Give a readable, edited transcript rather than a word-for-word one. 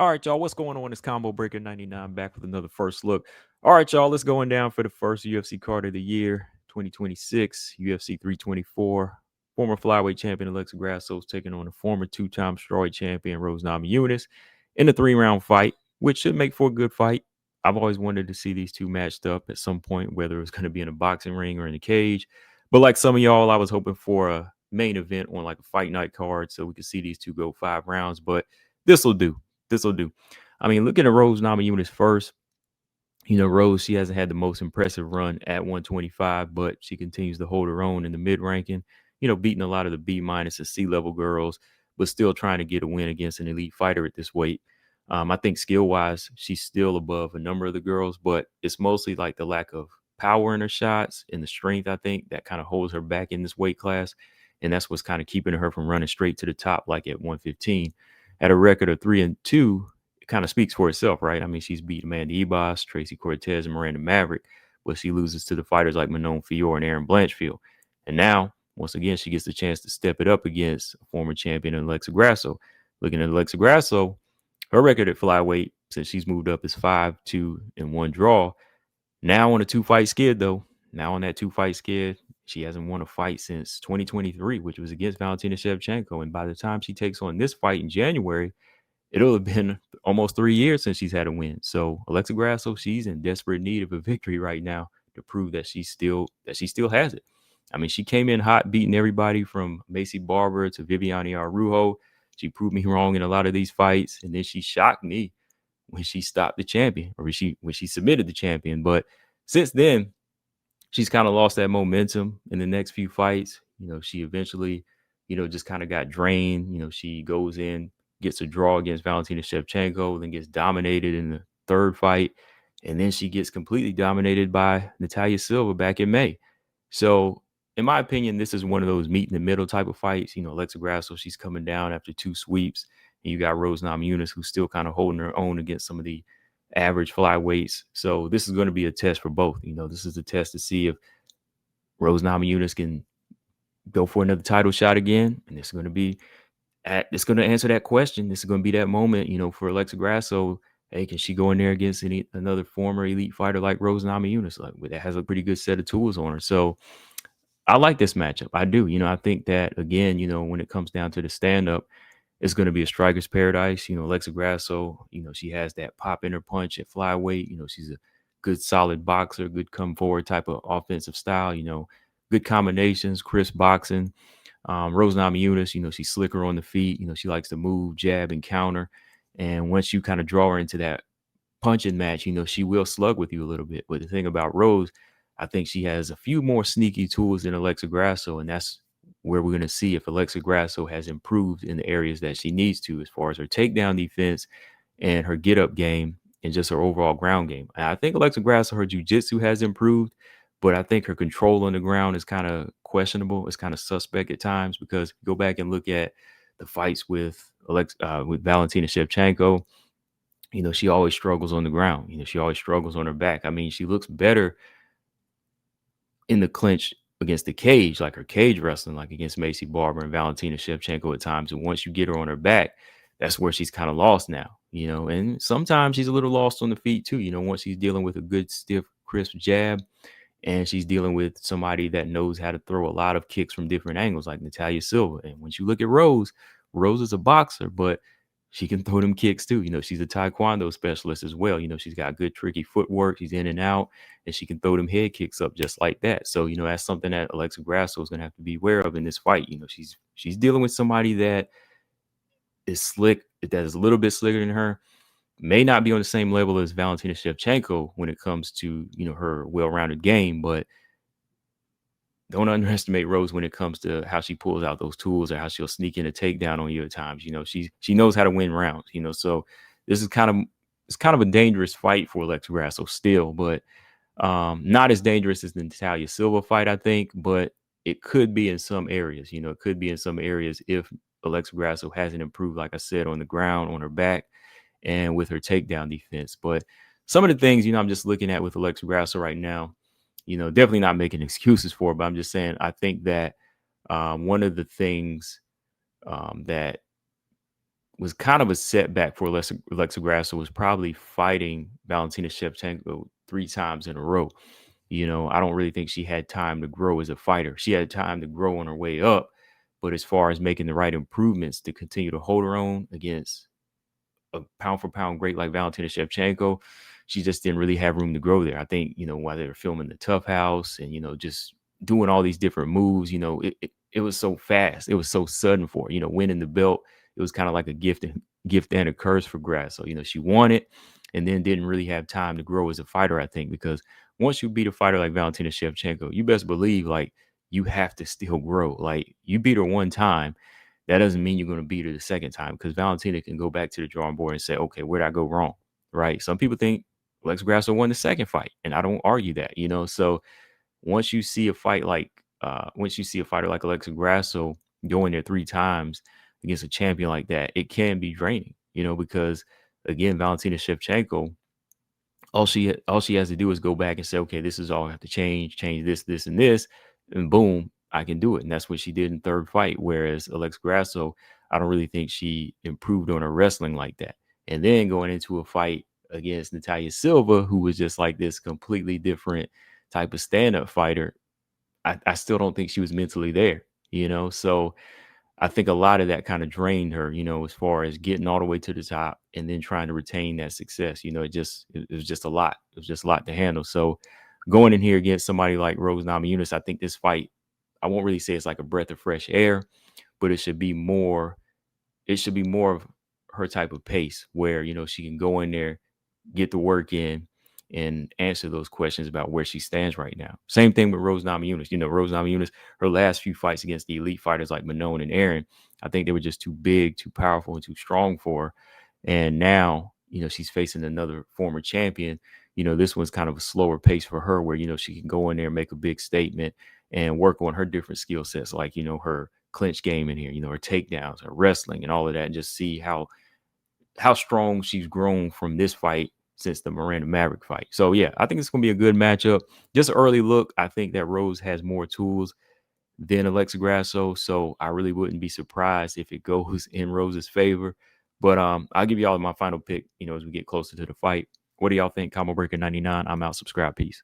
All right, y'all. What's going on? It's Combo Breaker 99 back with another first look. All right, y'all. Let's going down for the first UFC card of the year, 2026, UFC 324. Former flyweight champion Alexa Grasso is taking on a former two-time strawweight champion Rose Namajunas in a three-round fight, which should make for a good fight. I've always wanted to see these two matched up at some point, whether it was going to be in a boxing ring or in a cage. But like some of y'all, I was hoping for a main event on like a fight night card so we could see these two go 5 rounds. But this will do. This will do. I mean, looking at Rose Namajunas first, Rose, she hasn't had the most impressive run at 125, but she continues to hold her own in the mid ranking, beating a lot of the B minus and C level girls, but still trying to get a win against an elite fighter at this weight. I think skill wise, she's still above a number of the girls, but it's mostly like the lack of power in her shots and the strength, I think, that kind of holds her back in this weight class. And that's what's kind of keeping her from running straight to the top, like at 115. At a record of 3-2, it kind of speaks for itself, right? I mean, she's beat Amanda Ebos, Tracy Cortez, and Miranda Maverick, but she loses to the fighters like Manon Fior and Aaron Blanchfield. And now, once again, she gets the chance to step it up against a former champion, Alexa Grasso. Looking at Alexa Grasso, her record at flyweight since she's moved up is 5-2 and 1 draw. Now on a 2-fight skid, though. Now on that 2-fight skid, she hasn't won a fight since 2023, which was against Valentina Shevchenko. And by the time she takes on this fight in January, it'll have been almost 3 years since she's had a win. So Alexa Grasso, she's in desperate need of a victory right now to prove that she still has it. I mean, she came in hot, beating everybody from Macy Barber to Viviane Araújo. She proved me wrong in a lot of these fights, and then she shocked me when she stopped the champion, or when she submitted the champion. But since then, she's kind of lost that momentum in the next few fights. She eventually, just kind of got drained. She goes in, gets a draw against Valentina Shevchenko, then gets dominated in the third fight. And then she gets completely dominated by Natalia Silva back in May. So, in my opinion, this is one of those meet in the middle type of fights. Alexa Grasso, she's coming down after 2 sweeps. And you got Rose Namajunas, who's still kind of holding her own against some of the average flyweights. So this is going to be a test for both. This is a test to see if Rose Namajunas can go for another title shot again, and it's going to answer that question. This is going to be that moment, for Alexa Grasso. Hey, can she go in there against another former elite fighter like Rose Namajunas, like that has a pretty good set of tools on her? So I like this matchup. I do. I think that again, when it comes down to the stand up, it's going to be a striker's paradise. Alexa Grasso, she has that pop in her punch at flyweight. She's a good, solid boxer, good come forward type of offensive style. Good combinations, crisp boxing. Rose Namajunas, she's slicker on the feet. She likes to move, jab, and counter. And once you kind of draw her into that punching match, she will slug with you a little bit. But the thing about Rose, I think she has a few more sneaky tools than Alexa Grasso, and that's where we're going to see if Alexa Grasso has improved in the areas that she needs to, as far as her takedown defense and her get up game and just her overall ground game. And I think Alexa Grasso, her jiu-jitsu has improved, but I think her control on the ground is kind of questionable. It's kind of suspect at times, because go back and look at the fights with Valentina Shevchenko. She always struggles on the ground. She always struggles on her back. I mean, she looks better in the clinch against the cage, like her cage wrestling, like against Macy Barber and Valentina Shevchenko at times. And once you get her on her back, that's where she's kind of lost now, and sometimes she's a little lost on the feet too, once she's dealing with a good, stiff, crisp jab, and she's dealing with somebody that knows how to throw a lot of kicks from different angles, like Natalia Silva. And once you look at Rose, Rose is a boxer, but she can throw them kicks too. She's a taekwondo specialist as well. She's got good, tricky footwork. She's in and out, and she can throw them head kicks up just like that. So, that's something that Alexa Grasso is going to have to be aware of in this fight. She's dealing with somebody that is slick, that is a little bit slicker than her. May not be on the same level as Valentina Shevchenko when it comes to, her well-rounded game, but don't underestimate Rose when it comes to how she pulls out those tools, or how she'll sneak in a takedown on you at times. She knows how to win rounds. So this is kind of a dangerous fight for Alexa Grasso still, but not as dangerous as the Natalia Silva fight, I think. But it could be in some areas. It could be in some areas if Alexa Grasso hasn't improved, like I said, on the ground, on her back, and with her takedown defense. But some of the things, I'm just looking at with Alexa Grasso right now, definitely not making excuses for it, but I'm just saying, I think that one of the things that was kind of a setback for Alexa Grasso was probably fighting Valentina Shevchenko 3 times in a row. I don't really think she had time to grow as a fighter. She had time to grow on her way up, but as far as making the right improvements to continue to hold her own against a pound for pound great like Valentina Shevchenko, she just didn't really have room to grow there. I think, while they were filming the Tough House and, just doing all these different moves, it was so fast. It was so sudden for her, winning the belt. It was kind of like a gift and a curse for Grasso. She won it and then didn't really have time to grow as a fighter, I think, because once you beat a fighter like Valentina Shevchenko, you best believe like you have to still grow. Like you beat her one time, that doesn't mean you're going to beat her the second time, because Valentina can go back to the drawing board and say, okay, where did I go wrong? Right. Some people think Lex Grasso won the second fight, and I don't argue that. So once you see a fight like, once you see a fighter like Alexa Grasso going there 3 times against a champion like that, it can be draining, because again, Valentina Shevchenko, all she has to do is go back and say, okay, this is all I have to change this, and this, and boom, I can do it. And that's what she did in third fight. Whereas Alex Grasso, I don't really think she improved on her wrestling like that. And then going into a fight against Natalia Silva, who was just like this completely different type of stand-up fighter, I still don't think she was mentally there. So I think a lot of that kind of drained her, as far as getting all the way to the top and then trying to retain that success. It was just a lot. It was just a lot to handle. So going in here against somebody like Rose Namajunas, I think this fight, I won't really say it's like a breath of fresh air, but it should be more of her type of pace where, she can go in there, get the work in, and answer those questions about where she stands right now. Same thing with Rose Namajunas. Rose Namajunas, her last few fights against the elite fighters like Manon and Aaron, I think they were just too big, too powerful, and too strong for her. And now, she's facing another former champion. This one's kind of a slower pace for her where, she can go in there and make a big statement and work on her different skill sets, like, her clinch game in here, her takedowns, her wrestling, and all of that, and just see how strong she's grown from this fight since the Miranda Maverick fight. So yeah, I think it's gonna be a good matchup. Just an early look, I think that Rose has more tools than Alexa Grasso, so I really wouldn't be surprised if it goes in Rose's favor. But I'll give y'all my final pick, as we get closer to the fight. What do y'all think? Combo Breaker 99. I'm out. Subscribe. Peace.